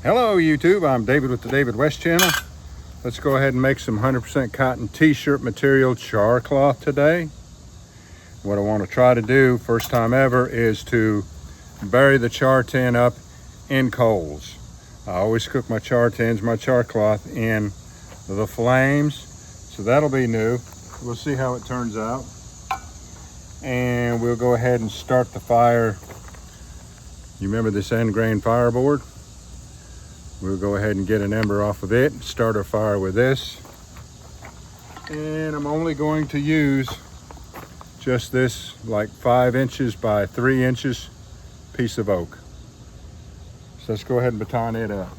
Hello YouTube, I'm David with the David West channel. Let's go ahead and make some 100% cotton t-shirt material char cloth today. What I want to try to do, first time ever, is to bury the char tin up in coals. I always cook my char tins, my char cloth, in the flames, so that'll be new. We'll see how it turns out. And we'll go ahead and start the fire. You remember this end grain fireboard? We'll go ahead and get an ember off of it, start our fire with this. And I'm only going to use just this like 5 inches by 3 inches piece of oak. So let's go ahead and baton it up.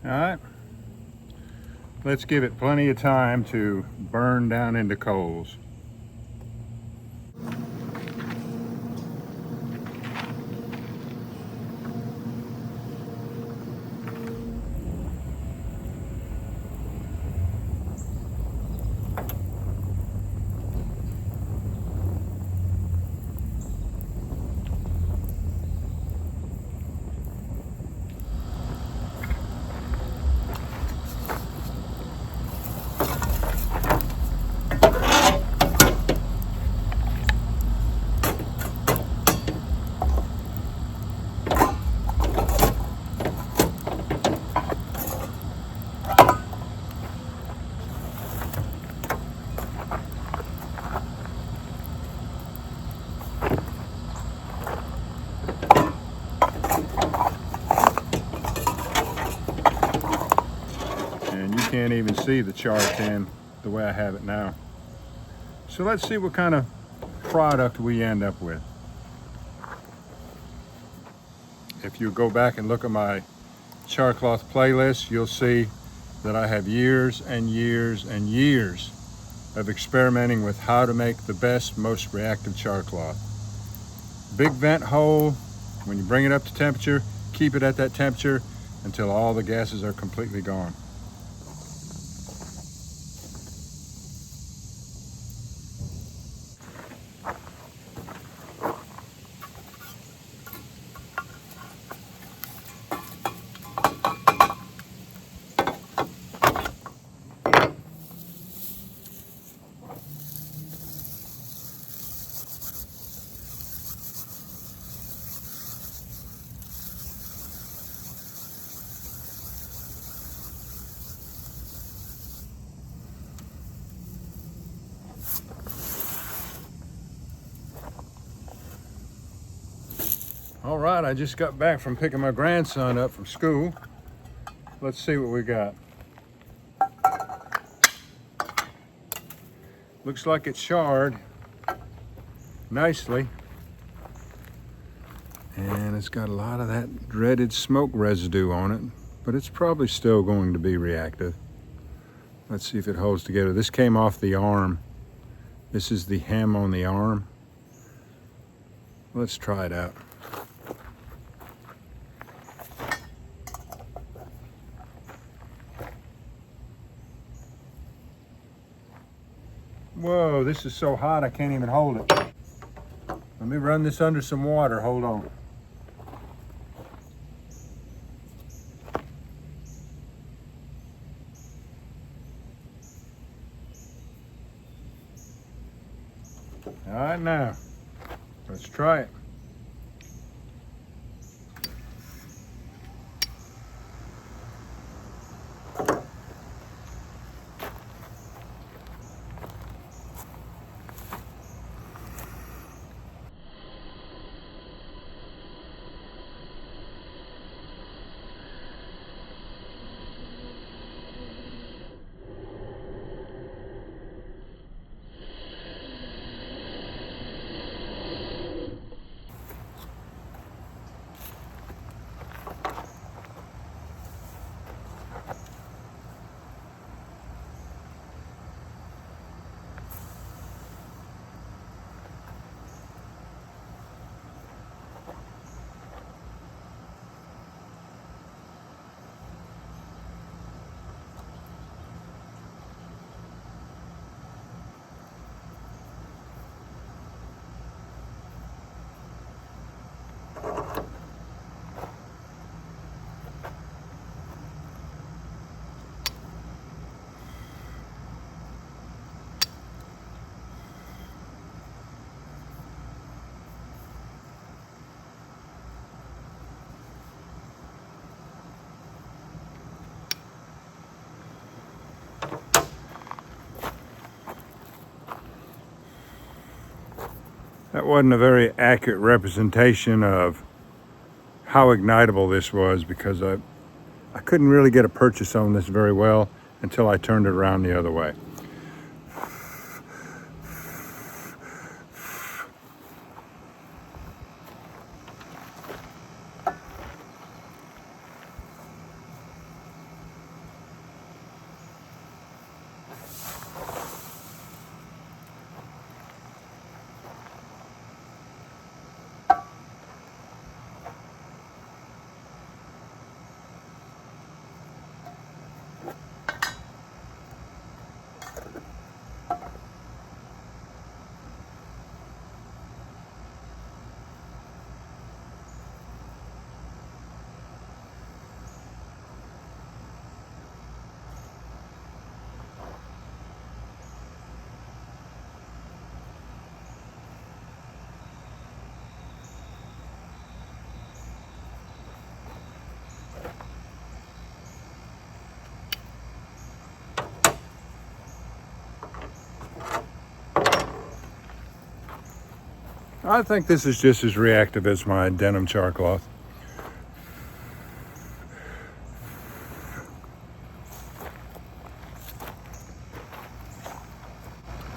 All right, let's give it plenty of time to burn down into coals. can't even see the char tin the way I have it now. So let's see what kind of product we end up with. If you go back and look at my char cloth playlist, you'll see that I have years and years and years of experimenting with how to make the best, most reactive char cloth. Big vent hole, when you bring it up to temperature, keep it at that temperature until all the gases are completely gone. All right, I just got back from picking my grandson up from school. Let's see what we got. Looks like it's charred nicely. And it's got a lot of that dreaded smoke residue on it, but it's probably still going to be reactive. Let's see if it holds together. This came off the arm. This is the hem on the arm. Let's try it out. Whoa, this is so hot I can't even hold it. Let me run this under some water, hold on. All right, now, let's try it. That wasn't a very accurate representation of how ignitable this was, because I couldn't really get a purchase on this very well until I turned it around the other way. I think this is just as reactive as my denim char cloth.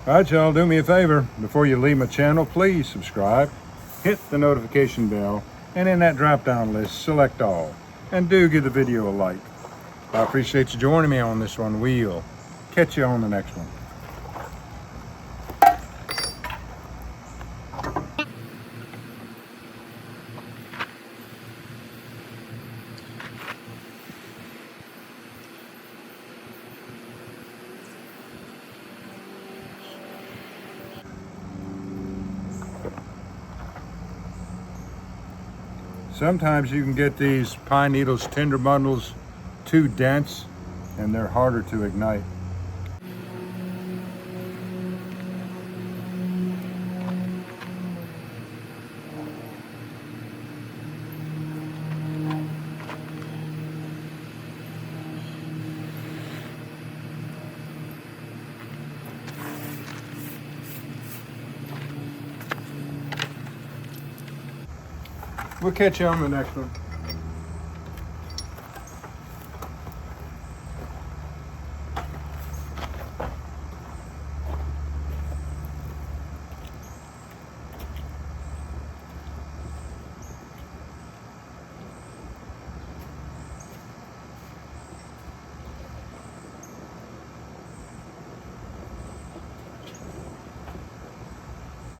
All right, y'all, do me a favor. Before you leave my channel, please subscribe, hit the notification bell, and in that drop-down list, select all. And do give the video a like. I appreciate you joining me on this one. We'll catch you on the next one. Sometimes you can get these pine needles tinder bundles too dense and they're harder to ignite. We'll catch you on the next one.